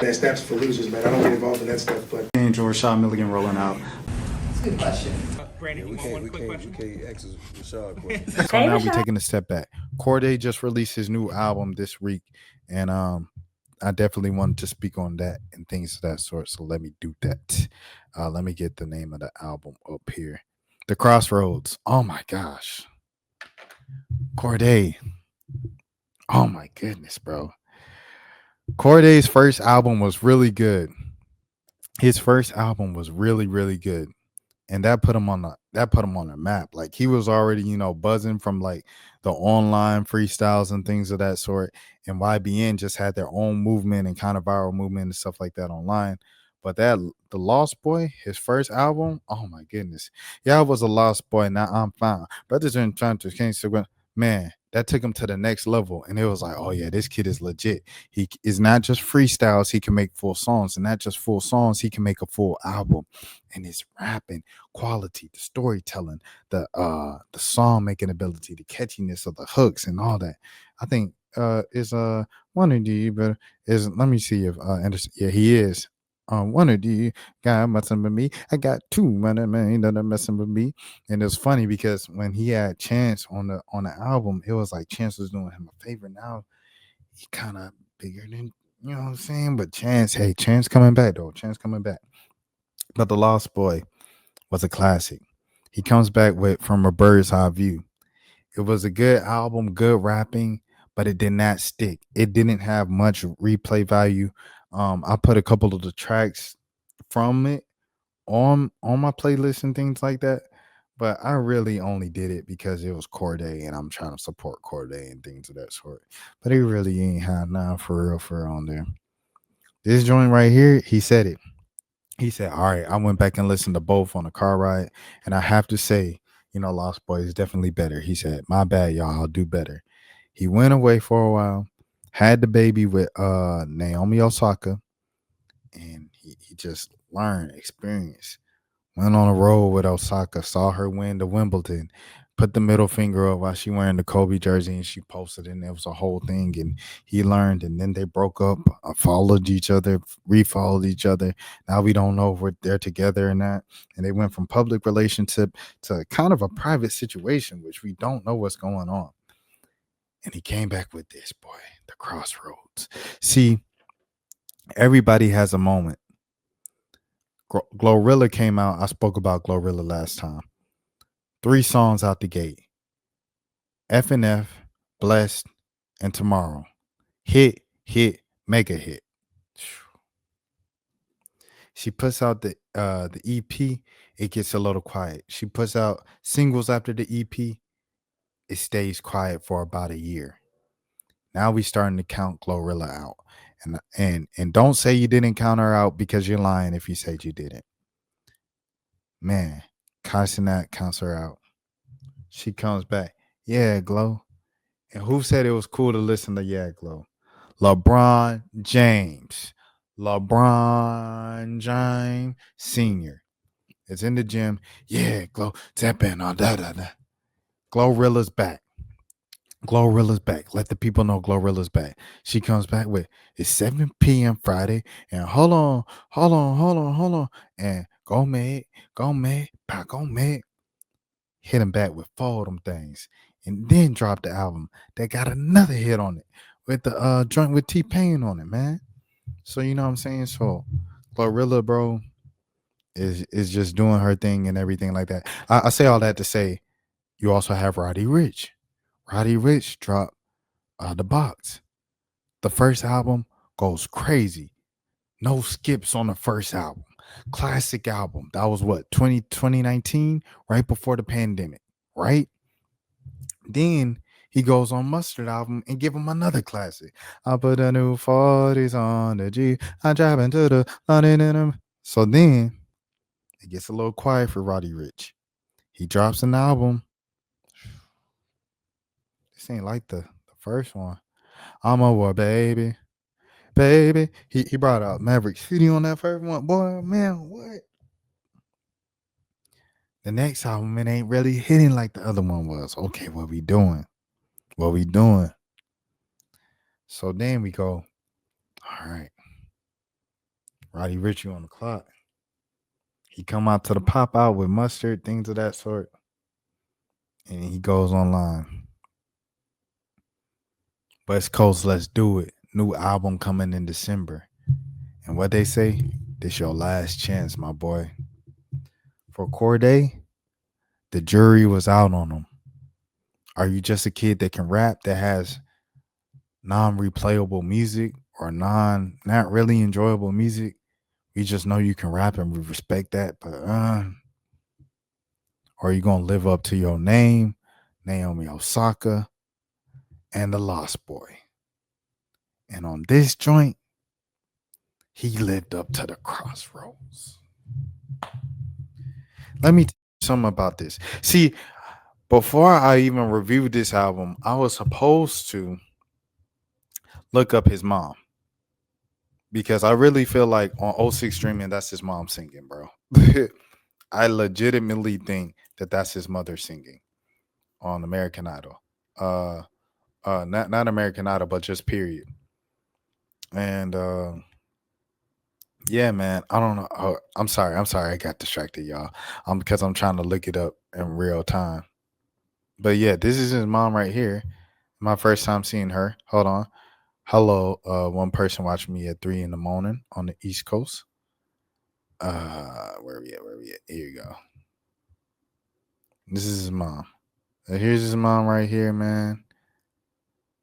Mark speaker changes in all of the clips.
Speaker 1: That snaps for losers, man. I don't get involved in that stuff, but
Speaker 2: Angel Rashad Milligan rolling out.
Speaker 3: That's a good question.
Speaker 4: Brandon,
Speaker 5: We
Speaker 4: you want one
Speaker 5: can't, we
Speaker 4: quick
Speaker 5: can't, we
Speaker 4: question?
Speaker 5: can't ask Rashad questions.
Speaker 2: So
Speaker 6: Hey,
Speaker 2: now we're
Speaker 6: Rashad.
Speaker 2: taking a step back. Cordae just released his new album this week, and I definitely wanted to speak on that and things of that sort. So let me do that. Let me get the name of the album up here. The Crossroads. Oh my gosh. Cordae. Oh my goodness, bro. Cordae's first album was really good. His first album was really, really good. And that put him on the map. Like he was already, buzzing from like the online freestyles and things of that sort. And YBN just had their own movement and kind of viral movement and stuff like that online. But the Lost Boy, his first album, oh my goodness. Yeah, I was a lost boy. Now I'm fine. Brothers are trying to change the man. That took him to the next level. And it was like, oh yeah, this kid is legit. He is not just freestyles, he can make full songs. And not just full songs, he can make a full album. And his rapping quality, the storytelling, the song making ability, the catchiness of the hooks and all that. I think is one of the but is let me see if Anderson, yeah, he is. One of the guy messing with me. I got two man that are messing with me. And it's funny because when he had Chance on the album, it was like Chance was doing him a favor. Now he kind of bigger than, you know what I'm saying? But Chance coming back though. Chance coming back. But the Lost Boy was a classic. He comes back with From a Bird's Eye View. It was a good album, good rapping, but it did not stick. It didn't have much replay value. I put a couple of the tracks from it on my playlist and things like that. But I really only did it because it was Cordae and I'm trying to support Cordae and things of that sort. But he really ain't had none for real on there. This joint right here, he said it. He said, all right, I went back and listened to both on the car ride. And I have to say, Lost Boy is definitely better. He said, my bad, y'all, I'll do better. He went away for a while, had the baby with Naomi Osaka, and he just learned, experience. Went on a road with Osaka, saw her win the Wimbledon, put the middle finger up while she wearing the Kobe jersey, and she posted it, and it was a whole thing. And he learned, and then they broke up, followed each other, refollowed each other. Now we don't know if they're together or not. And they went from public relationship to kind of a private situation, which we don't know what's going on. And he came back with this, boy, the Crossroads. See, everybody has a moment. Glorilla came out. I spoke about Glorilla last time. 3 songs out the gate. F and F, Blessed, and Tomorrow. Hit, mega hit. She puts out the EP, it gets a little quiet. She puts out singles after the EP, it stays quiet for about a year. Now we starting to count Glorilla out. And don't say you didn't count her out because you're lying if you said you didn't. Man, Casanat counts her out. She comes back. Yeah, Glow. And who said it was cool to listen to Yeah, Glow? LeBron James. LeBron James Sr. It's in the gym. Yeah, Glow. Tap in on da. Glorilla's back. Glorilla's back. Let the people know Glorilla's back. She comes back with it's 7 p.m. Friday. And hold on. And go mad, pack on mad. Hit him back with 4 of them things. And then drop the album. They got another hit on it with the joint with T-Pain on it, man. So you know what I'm saying? So Glorilla, bro, is just doing her thing and everything like that. I say all that to say you also have Roddy Ricch. Roddy Ricch dropped The Box. The first album goes crazy. No skips on the first album. Classic album. That was what, 2019, right before the pandemic, right? Then he goes on Mustard album and give him another classic. I put the new 40s on the G. I drive into the London in them. So then it gets a little quiet for Roddy Ricch. He drops an album. This ain't like the first one. I'm a war, baby. Baby. He brought out Maverick City on that first one. Boy, man, what? The next album, it ain't really hitting like the other one was. Okay, what we doing? What we doing? So then we go, all right. Roddy Ricch on the clock. He come out to the pop out with mustard, things of that sort. And he goes online. West Coast, let's do it. New album coming in December. And what they say, this your last chance, my boy. For Cordae, the jury was out on him. Are you just a kid that can rap that has non-replayable music or not really enjoyable music? We just know you can rap and we respect that, but are you gonna live up to your name, Naomi Osaka, and the Lost Boy? And on this joint, he lived up to the Crossroads. Let me tell you something about this. See, before I even reviewed this album, I was supposed to look up his mom because I really feel like on '06 streaming, that's his mom singing, bro. I legitimately think that that's his mother singing on American Idol. Not American Idol, but just period. And yeah, man, I don't know. Oh, I'm sorry, I got distracted, y'all. Because I'm trying to look it up in real time. But yeah, this is his mom right here. My first time seeing her. Hold on. Hello, one person watching me at 3 a.m. on the East Coast. Where we at? Here you go. This is his mom. Here's his mom right here, man.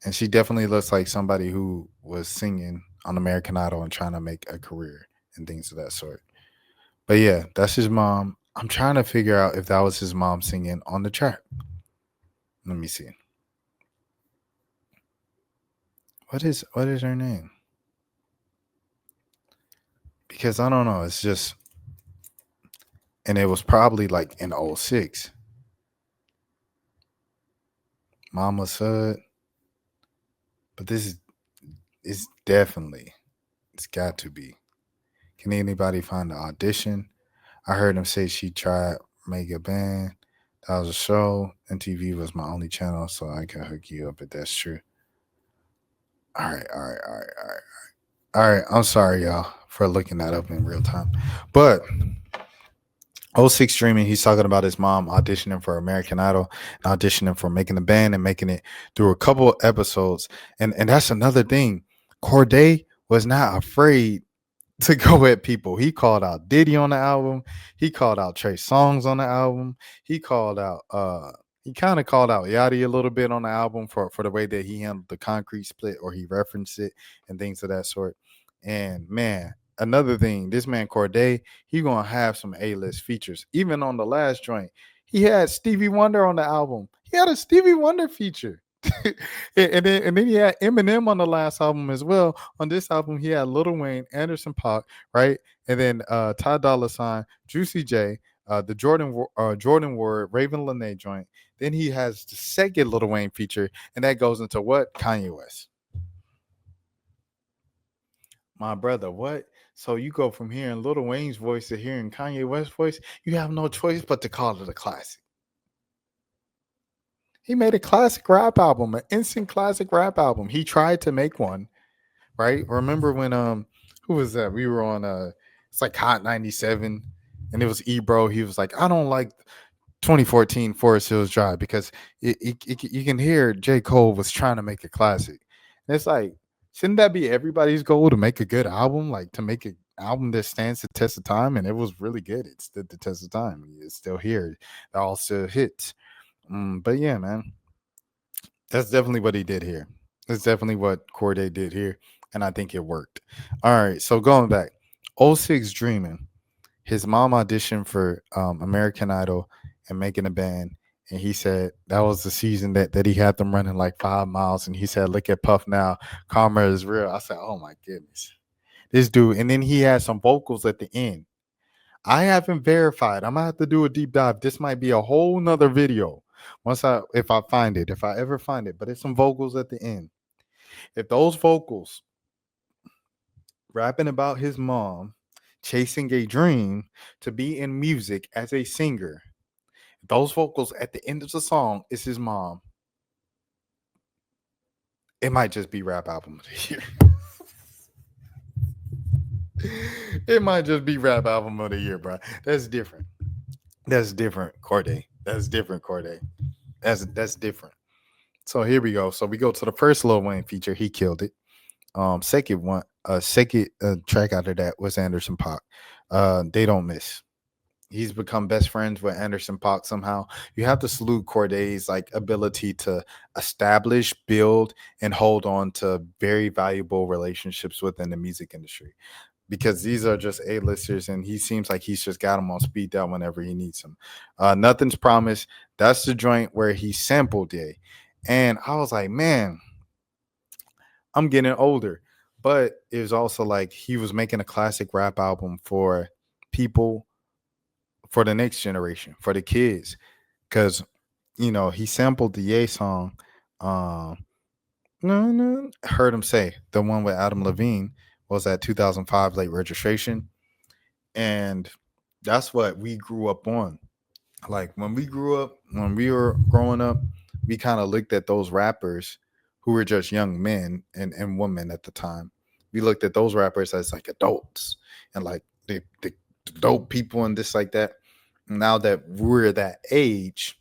Speaker 2: And she definitely looks like somebody who was singing on American Idol and trying to make a career and things of that sort. But yeah, that's his mom. I'm trying to figure out if that was his mom singing on the track. Let me see. What is her name? Because I don't know. It's just, and it was probably like in '06. Mama said, but this is definitely, it's got to be. Can anybody find the audition? I heard him say she tried make a band. That was a show. MTV was my only channel, so I can hook you up if that's true. All right. All right. I'm sorry, y'all, for looking that up in real time. But '06 streaming, he's talking about his mom auditioning for American Idol, and auditioning for making the band and making it through a couple of episodes. And that's another thing. Cordae was not afraid to go at people. He called out Diddy on the album. He called out Trey Songz on the album. He called out he kind of called out Yachty a little bit on the album for the way that he handled the concrete split or he referenced it and things of that sort. And man, another thing, this man Cordae, he gonna have some A-list features. Even on the last joint, he had Stevie Wonder on the album. He had a Stevie Wonder feature. and then he had Eminem on the last album as well. On this album, he had Lil Wayne, Anderson .Paak, right? And then Ty Dolla $ign, Juicy J, the Jordan Ward, Raven Lene joint. Then he has the second Lil Wayne feature, and that goes into what? Kanye West. My brother, what? So you go from hearing Lil Wayne's voice to hearing Kanye West's voice, you have no choice but to call it a classic. He made a classic rap album, an instant classic rap album. He tried to make one, right? Remember when who was that? We were on it's like Hot 97, and it was Ebro. He was like, I don't like 2014 Forest Hills Drive because you can hear J. Cole was trying to make a classic. And it's like, shouldn't that be everybody's goal to make a good album, like to make an album that stands the test of time? And it was really good. It stood the test of time. It's still here. It all still hits. But yeah, man, that's definitely what he did here. That's definitely what Cordae did here. And I think it worked. All right. So going back, '06 Dreaming, his mom auditioned for American Idol and making a band. And he said that was the season that he had them running like 5 miles. And he said, look at Puff now. Karma is real. I said, oh my goodness. This dude. And then he had some vocals at the end. I haven't verified. I'm gonna have to do a deep dive. This might be a whole nother video. If I find it, if I ever find it, but it's some vocals at the end. If those vocals rapping about his mom chasing a dream to be in music as a singer, those vocals at the end of the song is his mom, it might just be rap album of the year. It might just be rap album of the year, bro. That's different. That's different, Cordae. That's different, Cordae. That's different. So here we go. So we go to the first Lil Wayne feature. He killed it. Second track out of that was Anderson Paak. They Don't Miss. He's become best friends with Anderson Paak somehow. You have to salute Cordae's like ability to establish, build, and hold on to very valuable relationships within the music industry, because these are just A-listers, and he seems like he's just got them on speed dial whenever he needs them. Nothing's Promised. That's the joint where he sampled it, and I was like, man, I'm getting older. But it was also like he was making a classic rap album for people, for the next generation, for the kids, because he sampled the Ye song. Um, no, no, heard him say the one with Adam Levine was that 2005 late registration, and that's what we grew up on. Like when we were growing up, we kind of looked at those rappers who were just young men and women at the time. We looked at those rappers as like adults and like the dope people and this like that. Now that we're that age,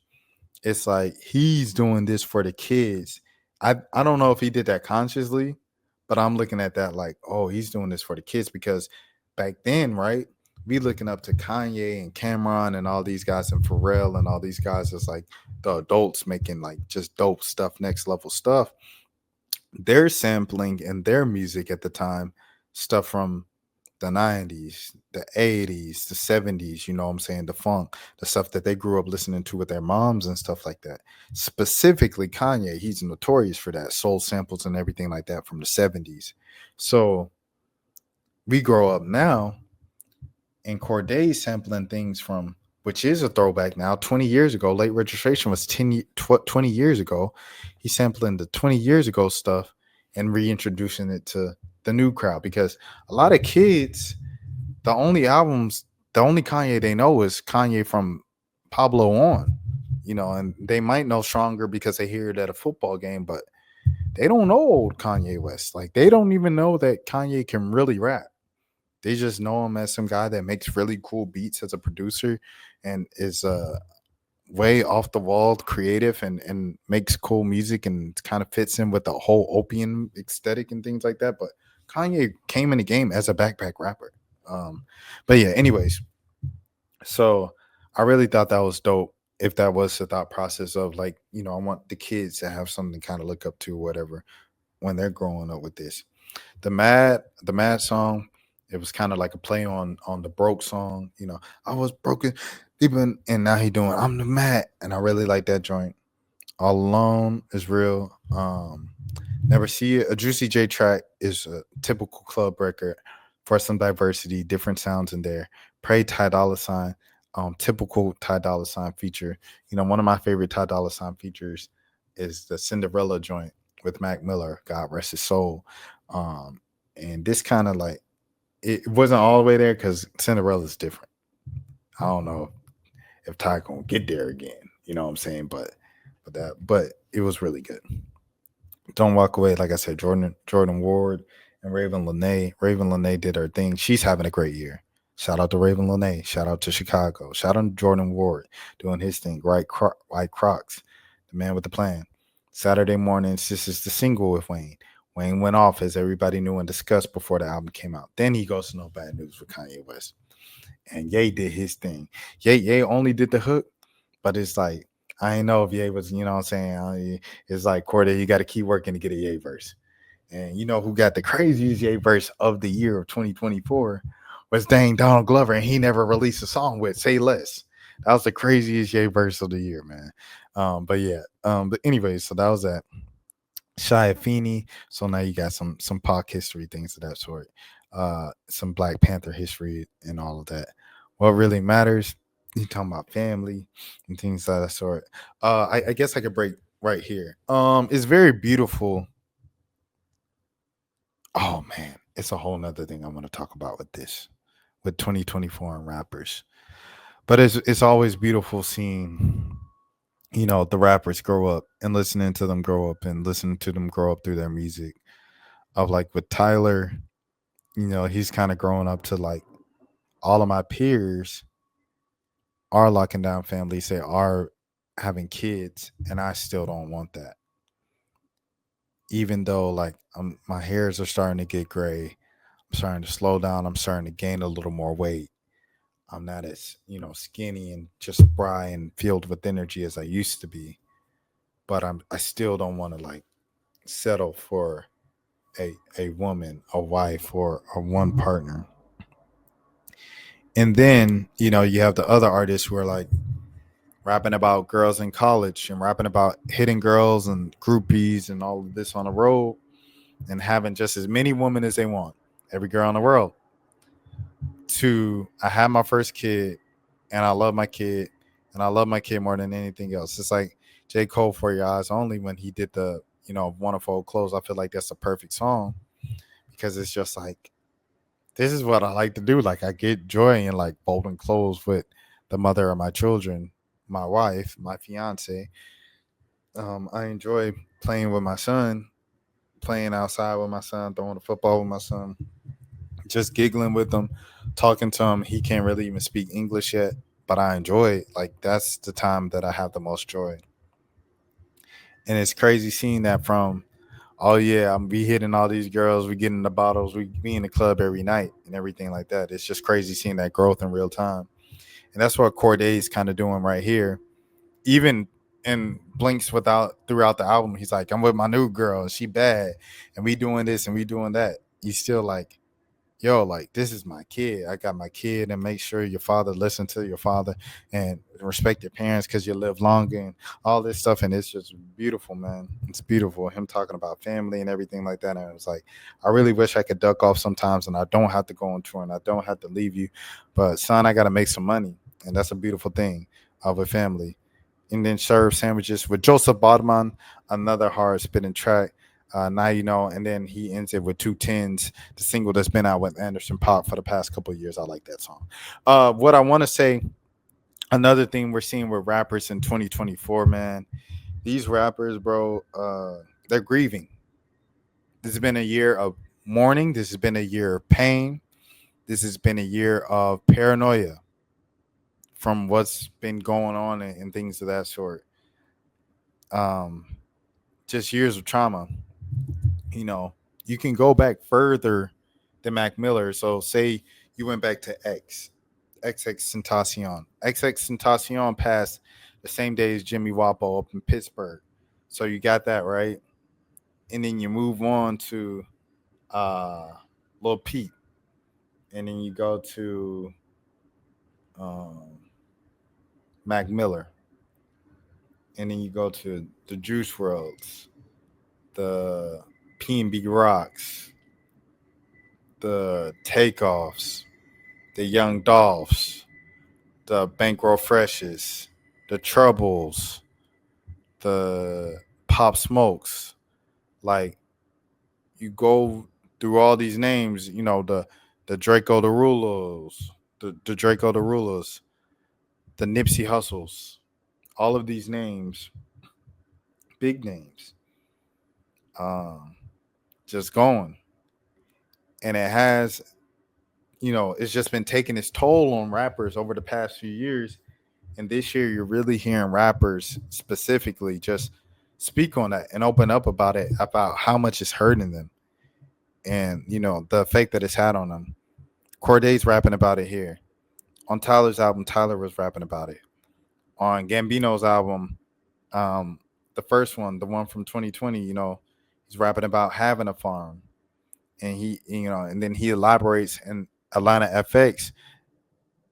Speaker 2: it's like he's doing this for the kids. I don't know if he did that consciously, but I'm looking at that like, oh, he's doing this for the kids, because back then, right? We looking up to Kanye and Cameron and all these guys and Pharrell and all these guys as like the adults making like just dope stuff, next level stuff. They're sampling in their music at the time stuff from the 90s, the 80s, the 70s, you know what I'm saying? The funk, the stuff that they grew up listening to with their moms and stuff like that. Specifically, Kanye, he's notorious for that, soul samples and everything like that from the 70s. So we grow up now, and Cordae sampling things from, which is a throwback now, 20 years ago. Late registration was 20 years ago. He's sampling the 20 years ago stuff and reintroducing it to the new crowd, because a lot of kids, the only Kanye they know is Kanye from Pablo on, and they might know Stronger because they hear it at a football game, but they don't know old Kanye West. Like, they don't even know that Kanye can really rap. They just know him as some guy that makes really cool beats as a producer and is way off the wall creative and makes cool music and kind of fits in with the whole opium aesthetic and things like that. But Kanye came in the game as a backpack rapper. But yeah, anyways, so I really thought that was dope. If that was the thought process of like, I want the kids to have something to kind of look up to, whatever, when they're growing up with this. The Mad song, it was kind of like a play on the Broke song. I was broken, even, and now he doing I'm the Mad, and I really like that joint. All Alone is real. Never See It. A Juicy J track is a typical club record for some diversity, different sounds in there. Pray, Ty Dolla Sign, typical Ty Dolla Sign feature. One of my favorite Ty Dolla Sign features is the Cinderella joint with Mac Miller, God rest his soul. And this kind of like, it wasn't all the way there because Cinderella's different. I don't know if Ty gonna get there again. You know what I'm saying? But it was really good. Don't Walk Away, like I said, Jordan Ward and Raven Lene. Raven Lene did her thing. She's having a great year. Shout out to Raven Lene. Shout out to Chicago. Shout out to Jordan Ward doing his thing. White Crocs, the man with the plan. Saturday Mornings, this is the single with Wayne. Wayne went off, as everybody knew and discussed before the album came out. Then he goes to No Bad News with Kanye West. And Ye did his thing. Ye only did the hook, but it's like, I ain't know if Ye was, you know what I'm saying? It's like, Cordae, you got to keep working to get a Ye verse. And you know who got the craziest Ye verse of the year of 2024 was dang Donald Glover, and he never released a song with Say Less. That was the craziest Ye verse of the year, man. But yeah. But anyway, so that was that. Shia Feeney. So now you got some Pac history, things of that sort. Some Black Panther history and all of that. What really matters, you talking about family and things of that sort. I guess I could break right here. It's very beautiful. Oh man, it's a whole nother thing I want to talk about with this, with 2024 and rappers. But it's always beautiful seeing, the rappers grow up and listening to them grow up and listening to them grow up through their music. Of like with Tyler, he's kind of growing up to like all of my peers are locking down families, they are having kids, and I still don't want that. Even though like my hairs are starting to get gray, I'm starting to slow down, I'm starting to gain a little more weight. I'm not as, skinny and just spry and filled with energy as I used to be. But I still don't want to like settle for a woman, a wife, or a one partner. And then, you have the other artists who are like rapping about girls in college and rapping about hitting girls and groupies and all of this on the road and having just as many women as they want, every girl in the world. To I had my first kid and I love my kid and I love my kid more than anything else. It's like J. Cole for Your Eyes Only when he did the, Wonderful Clothes. I feel like that's a perfect song because it's just like this is what I like to do. Like I get joy in like folding clothes with the mother of my children, my wife, my fiance. I enjoy playing with my son, playing outside with my son, throwing the football with my son, just giggling with him, talking to him. He can't really even speak English yet, but I enjoy it. Like that's the time that I have the most joy. And it's crazy seeing that from, oh yeah, I'm be hitting all these girls, we getting the bottles, we be in the club every night and everything like that. It's just crazy seeing that growth in real time. And that's what Cordae is kind of doing right here. Even in blinks without throughout the album, he's like, I'm with my new girl, and she bad, and we doing this and we doing that. He's still like, yo, like this is my kid. I got my kid, and make sure your father listen to your father and respect your parents because you live longer and all this stuff. And it's just beautiful, man. It's beautiful. Him talking about family and everything like that. And it was like, I really wish I could duck off sometimes and I don't have to go on tour and I don't have to leave you. But son, I got to make some money. And that's a beautiful thing of a family. And then serve sandwiches with Joseph Bodman, another hard spitting track. Now you know, and then he ends it with 210s, the single that's been out with Anderson Pop for the past couple of years. I like that song. What I want to say, another thing we're seeing with rappers in 2024, man, these rappers, bro, they're grieving. This has been a year of mourning. This has been a year of pain. This has been a year of paranoia from what's been going on and things of that sort. Um, just years of trauma. You know, you can go back further than Mac Miller. So say you went back to XX Tentacion. XX Tentacion passed the same day as Jimmy Wapo up in Pittsburgh. So you got that right. And then you move on to uh Lil Peep. And then you go to um Mac Miller. And then you go to the Juice Worlds, the P&B Rocks, the Takeoffs, the Young Dolphs, the Bankroll Freshes, the Troubles, the Pop Smokes. Like you go through all these names, the Draco Derulos, the Draco Derulos, the Nipsey Hustles, all of these names, big names, um, just going, and it has, it's just been taking its toll on rappers over the past few years. And this year, you're really hearing rappers specifically just speak on that and open up about it, about how much it's hurting them and, the effect that it's had on them. Cordae's rapping about it here. On Tyler's album, Tyler was rapping about it. On Gambino's album, um, the first one, the one from 2020, he's rapping about having a farm. And and then he elaborates in Atlanta FX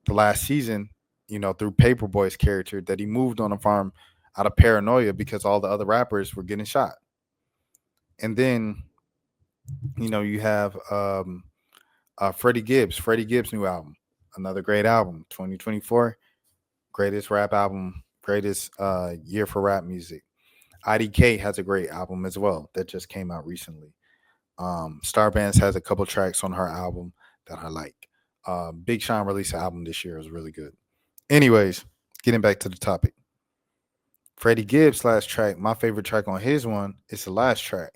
Speaker 2: the last season, through Paperboy's character, that he moved on a farm out of paranoia because all the other rappers were getting shot. And then, you have Freddie Gibbs' new album, another great album, 2024, greatest rap album, greatest year for rap music. IDK has a great album as well that just came out recently. Star Bands has a couple tracks on her album that I like. Big Sean released an album this year. It was really good. Anyways, getting back to the topic. Freddie Gibbs' last track, my favorite track on his one, is the last track.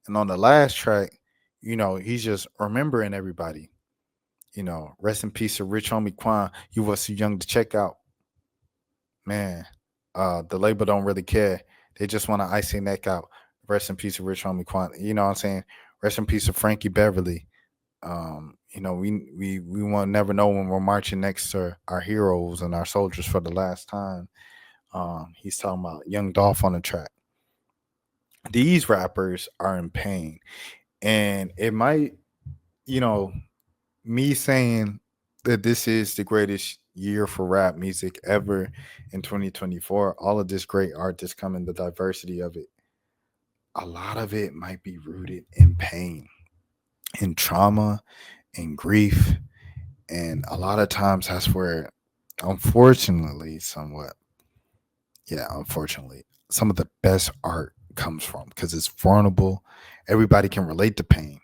Speaker 2: And on the last track, he's just remembering everybody. Rest in peace to Rich Homie Quan. You was too young to check out, man. The label don't really care. They just want to ice their neck out. Rest in peace to Rich Homie Quan. You know what I'm saying? Rest in peace to Frankie Beverly. We won't never know when we're marching next to our heroes and our soldiers for the last time. He's talking about Young Dolph on the track. These rappers are in pain, and it might, you know, me saying that this is the greatest year for rap music ever in 2024. All of this great art that's coming, the diversity of it, a lot of it might be rooted in pain, in trauma, in grief, and a lot of times that's where, unfortunately, unfortunately, some of the best art comes from because it's vulnerable. Everybody can relate to pain.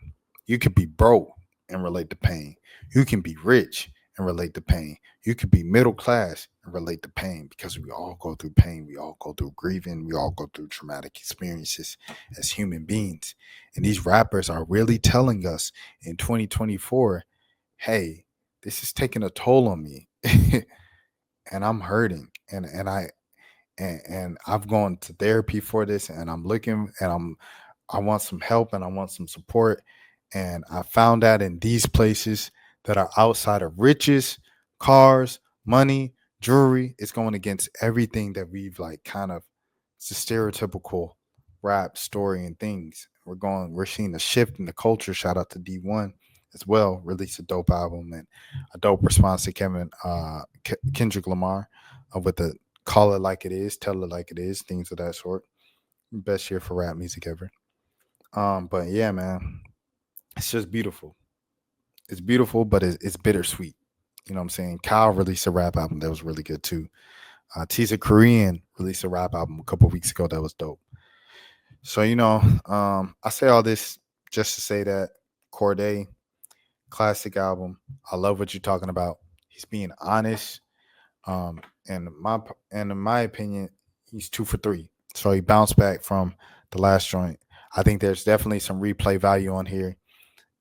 Speaker 2: You could be broke and relate to pain. You can be rich and relate to pain. You could be middle class and relate to pain because we all go through pain. We all go through grieving. We all go through traumatic experiences as human beings. And these rappers are really telling us in 2024, hey, this is taking a toll on me. And I'm hurting. And I've gone to therapy for this, and I'm looking, and I want some help, and I want some support, and I found that in these places that are outside of riches, cars, money, jewelry. It's going against everything that we've like kind of, it's a stereotypical rap story and things. We're seeing a shift in the culture. Shout out to D1 as well. Released a dope album and a dope response to Kendrick Lamar with the call it like it is, tell it like it is, things of that sort. Best year for rap music ever. But yeah, man, it's just beautiful. It's beautiful, but it's bittersweet. You know what I'm saying? Kyle released a rap album that was really good too. Tisa Korean released a rap album a couple weeks ago that was dope. So I say all this just to say that Cordae, classic album. I love what you're talking about. He's being honest. Um, and in my opinion, he's 2 for 3. So he bounced back from the last joint. I think there's definitely some replay value on here,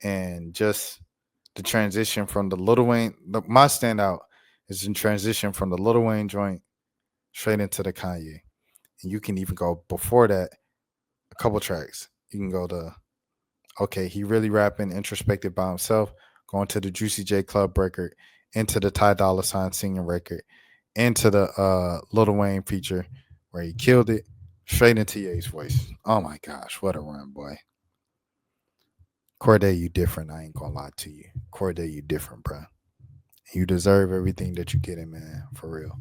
Speaker 2: and just the transition from the Lil Wayne. My standout is in transition from the Lil Wayne joint straight into the Kanye. And you can even go before that a couple tracks. You can go to okay, he really rapping introspective by himself, going to the Juicy J Club record, into the Ty Dolla Sign singing record, into the Lil Wayne feature where he killed it, straight into Ye's voice. Oh my gosh, what a run, boy. Cordae, you different. I ain't gonna lie to you. Cordae, you different, bro. You deserve everything that you get in, man, for real.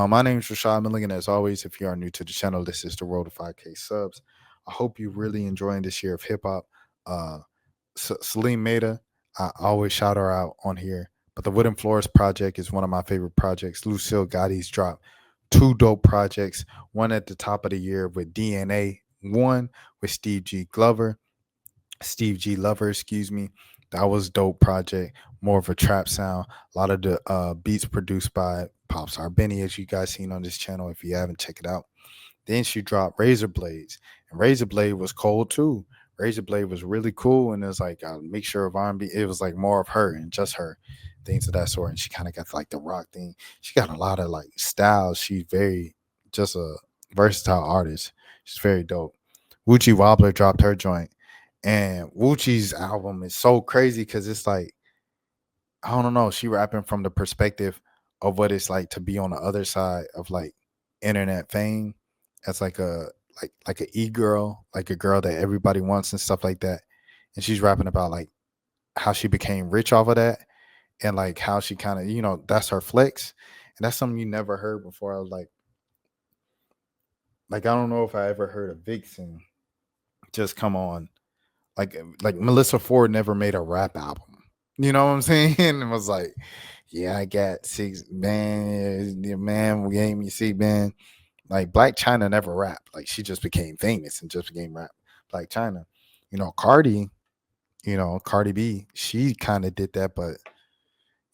Speaker 2: My name is Rashad Milligan. As always, if you are new to the channel, this is the road to 5K subs. I hope you really enjoying this year of hip hop. Uh, Salim Maida, I always shout her out on here. But the Wooden Floors project is one of my favorite projects. Lucille Gotti's dropped 2 dope projects. One at the top of the year with DNA. One with Steve G. Lover, excuse me. That was dope project. More of a trap sound. A lot of the beats produced by Popstar Benny, as you guys seen on this channel. If you haven't, check it out. Then she dropped Razor Blades, and Razor Blade was cold too. Razor Blade was really cool, and it was like a mixture of R&B. It was like more of her and just her, things of that sort. And she kind of got like the rock thing. She got a lot of like styles. She's very just a versatile artist. She's very dope. Wuchi Wobbler dropped her joint, and Wuchi's album is so crazy because it's like I don't know. She rapping from the perspective of what it's like to be on the other side of like internet fame as like a like a e-girl, like a girl that everybody wants and stuff like that. And she's rapping about like how she became rich off of that and like how she kind of, that's her flex. And that's something you never heard before. I was like I don't know if I ever heard a Vixen just come on like Melissa Ford never made a rap album. You know what I'm saying? And was like, yeah, I got 6 man, the man gave me 6 man. Like Black China never rapped. Like she just became famous and just became rap. Black China. Cardi, Cardi B, she kind of did that, but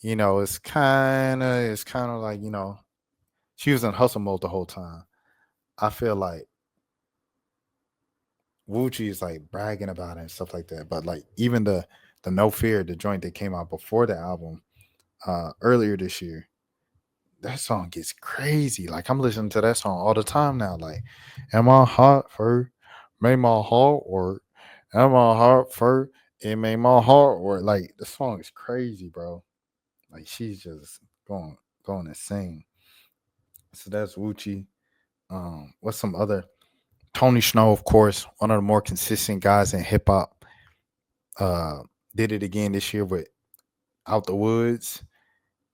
Speaker 2: it's kind of like, she was in hustle mode the whole time. I feel like Wuchi is like bragging about it and stuff like that. But like even the No Fear, the joint that came out before the album, earlier this year, that song gets crazy. Like I'm listening to that song all the time now. Like, am I hot for made my heart or am I hot for it made my heart or like the song is crazy, bro. Like she's just going insane. So that's Wuchi. What's some other Tony Snow, of course, one of the more consistent guys in hip hop. Did it again this year with Out the Woods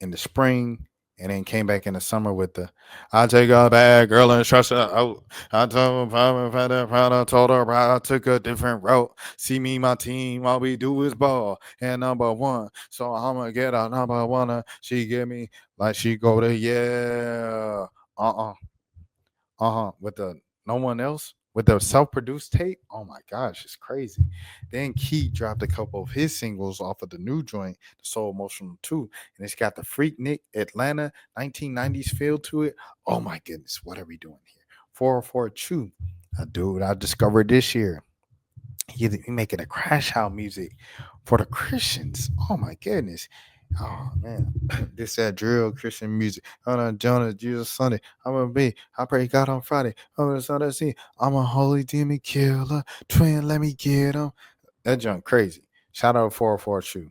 Speaker 2: in the spring, and then came back in the summer with the I take a bad girl and trust her out. I told her, I told her I took a different route. See me, my team, all we do is ball and number one. So I'ma get a number one. She give me like she go to yeah. With the no one else with the self-produced tape. Oh my gosh, it's crazy. Then Key dropped a couple of his singles off of the new joint, the Soul Emotional 2, and it's got the Freaknik Atlanta 1990s feel to it. Oh my goodness, what are we doing here? 404 Chew, a dude I discovered this year. He making a crash out music for the Christians. Oh my goodness. Oh man, this that drill Christian music. Oh no, Jonah, Jesus Sunday. I'm gonna be. I pray God on Friday. I'm gonna Sunday see. I'm a holy demon killer. Twin, let me get him. That junk crazy. Shout out 404 Shoe.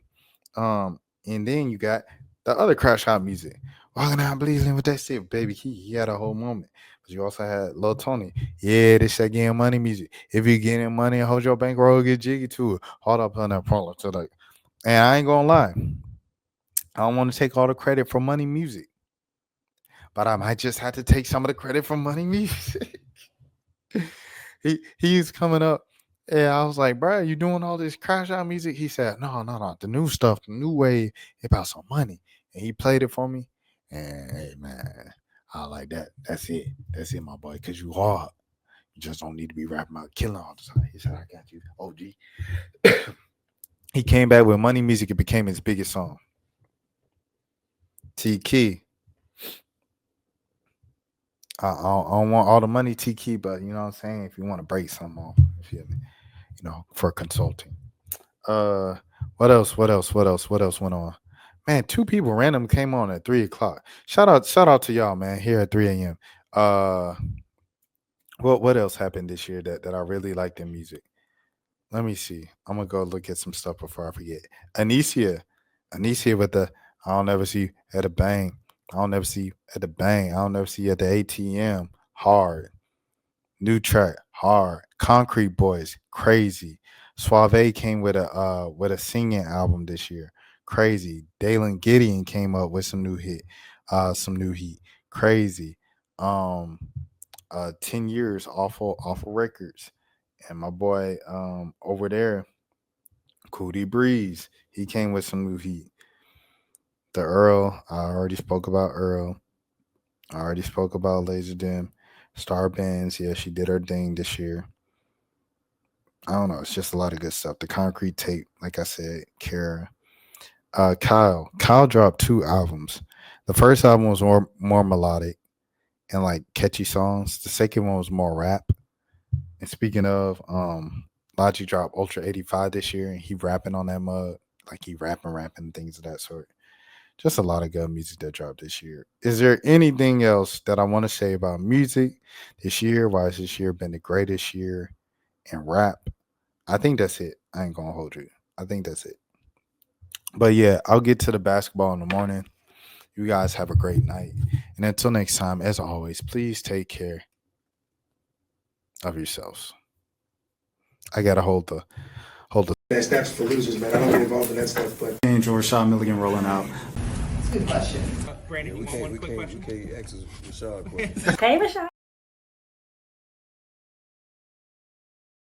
Speaker 2: And then you got the other crash out music. Walking out bleeding with that shit, baby. He had a whole moment. But you also had Lil Tony. Yeah, this that getting money music. If you getting money, hold your bankroll, get jiggy to it. Hold up on that problem to like. And I ain't gonna lie. I don't want to take all the credit for money music, but I might just have to take some of the credit for money music. He's coming up, and I was like, bro, you doing all this crash out music? He said, no, the new stuff, the new wave, about some money. And he played it for me. And hey man, I like that. That's it, my boy. Cause you hard. You just don't need to be rapping about killing all the time. He said, I got you. OG. He came back with money music. It became his biggest song. T Key. I don't want all the money, T Key, but you know what I'm saying? If you want to break something off, you feel me? You know, for consulting. Uh what else? What else went on? Man, two people random came on at 3 o'clock. Shout out to y'all, man, here at 3 a.m. Uh what else happened this year that I really liked in music? Let me see. I'm gonna go look at some stuff before I forget. Anicia. Anicia with the I don't ever see you at a bang. I don't ever see you at the bang. I don't ever see you at the ATM. Hard. New track. Hard. Concrete Boys. Crazy. Suave came with a singing album this year. Crazy. Dalen Gideon came up with some new heat. Crazy. Um 10 years awful records. And my boy over there, Cootie Breeze, he came with some new heat. The Earl, I already spoke about Earl. I already spoke about Laser Dim. Star Bands, yeah, she did her thing this year. I don't know, it's just a lot of good stuff. The Concrete Tape, like I said, Kara. Kyle dropped two albums. The first album was more melodic and like catchy songs. The second one was more rap. And speaking of, Logic dropped Ultra 85 this year, and he rapping on that mug, like he rapping things of that sort. Just a lot of good music that dropped this year. Is there anything else that I want to say about music this year? Why has this year been the greatest year in rap? I think that's it. I ain't gonna hold you. I think that's it. But yeah, I'll get to the basketball in the morning. You guys have a great night. And until next time, as always, please take care of yourselves. I gotta hold the
Speaker 1: That's for losers, man. I don't get involved in that stuff, but.
Speaker 2: Angel Rashad Milligan rolling out.
Speaker 3: That's a good question.
Speaker 4: Brandon, you want one quick question?
Speaker 3: Hey, Rashad.